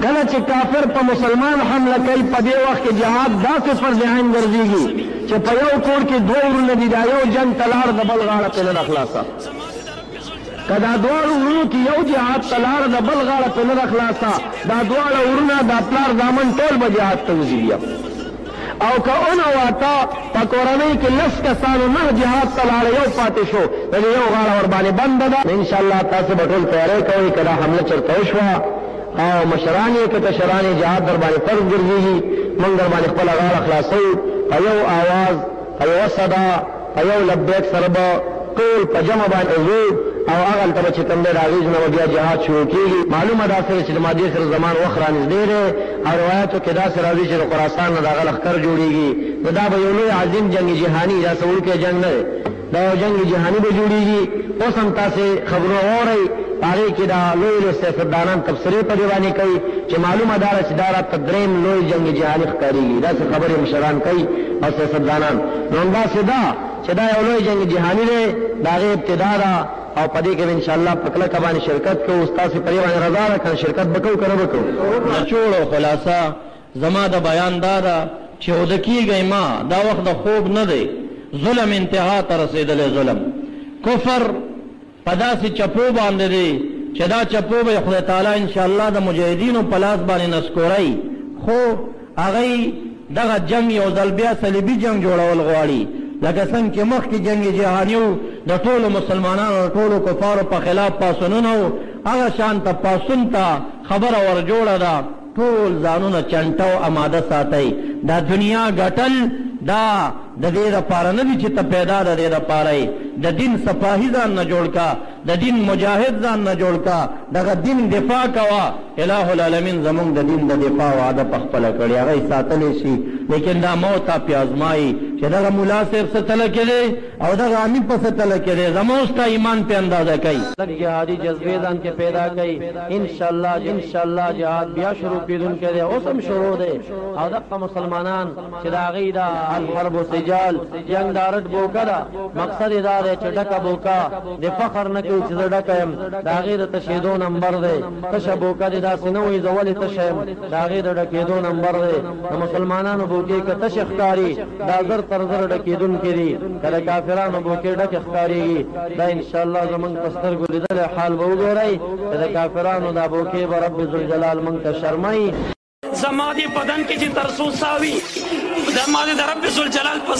کله چې کافر په مسلمان حمله کوي په دې وخت کې جهاد داسې فرض عین ګرځېږي چې په یو کور کې دوه ورونه دي دا یو جنګ ته لاړ د بل غاړه پرې نه خلاصه که دا دواړو ورونو کې یو جهاد ته لاړ د بل غاړه پرې نه خلاصه دا دواړه ورونه دا پلار زامن ټول به جهاد ته وځي بیا او که اونواته په کورنۍ کې لس کسانو نه جهاد ته لاړه یو پاتې شو د دې یو غاړه ورباندې بنده ده انشاءالله تاسو به ټول تیاری کوئ که دا حمله چېرته وشوه او مشران یې که کشران یې جهاد در باندې فرض ګرځېږي موږ در باندې خپله غاړه خلاصوو په یو آواز په یوه صدا په یو لبیک سره به ټول په جمع باندې ځو او هغلته به چې کوم دی د هغې نه به بیا جهاد شروع کېږي معلومه داسې ده چې د مادې سره زمان وخت را نږدې دی او روایاتو کې داسې راځي چې د خراسان نه د هغه لښکر جوړېږي نو دا به یو لوی عظیم جنګ جهاني دا څه وړوکی جنګ نه دی دا یو جنګ جهاني به جوړېږي اوس هم تاسې خبرونه واورئ هغې کې دا لوی لوی سیاستدانان تبصرې په دې باندې کوي چې معلومه دا ده چې دا راته درېیم لوی جنګ جهاني ښکارېږي داسې خبرې مشران کوي او سیاستدانان نو همداسې ده چې دا یو لوی جنګ جهاني دی د هغې ابتدا ده او په دې کې به انشاءالله په کلکه باندې شرکت کوو ستاسې په دې باندې رضا ده که شرکت به کوو که نه به کوو نچوړ او خلاصه زما د بیان دا ده چې اوده کېږئ ما دا وخت د خوب نه دی ظلم انتها ته رسېدلی ظلم کفر په داسې چپو باندې دی چې دا چپو به خدای تعالی انشاءالله د مجاهدینو په لاس باندې نسکوری خو هغوی دغه جنګ یو ځل بیا صلیبي جنګ جوړول غواړي لکه څنګه چې مخکې جنګ جهاني و د ټولو مسلمانانو د ټولو کفارو په خلاف پاڅونونه و هغه شان ته پاڅون ته خبره ورجوړه ده ټول ځانونه چنټه او اماده ساتئ دا دنیا ګټل دا د دې دپاره نه دي چې ته پیدا د دې دپاره یې د دین سپاهي ځان نه جوړ کا د دین مجاهد ځان نه جوړ کا دغه دین دفاع کوه اله العالمین زمونږ د دین د دفاع وعده په خپله کړې هغه یې ساتلی شي لیکن دا موت پې ازمایي چې دغه ملا صاحب څه تله کې دی او دغه امیر په څه تله کې دی زموږ ستا ایمان پې اندازه کوي جهادي جذبې ځان کې پیدا کوي انشاءالله جهاد بیا شروع کېدونکی دی اوس هم شروع دی او دغه مسلمانان چې د هغې د الحرب والسجال جنګ د رټ بوکه ده مقصد یې دا دی چې ډکه بوکه د فخر نه کوي چې زه ډکه یم د هغې د تشېدو نمبر دی تشه بوکه دې داسې نه وایي زه ولې تشه یم د هغې د ډکېدو نمبر دی د مسلمانانو بوکې که تشه ښکاري دا زر تر زر ډکېدونکي دي که د کافرانو بوکې ډکې ښکارېږي دا انشاءالله زمونږ په سترګو لیدلی حال به وګورئ چې د کافرانو دا بوکې به رب ذوالجلال موږ ته شرموي زما دې بدن کې چې ترسو ساوي زما دې د رب ذوالجلال په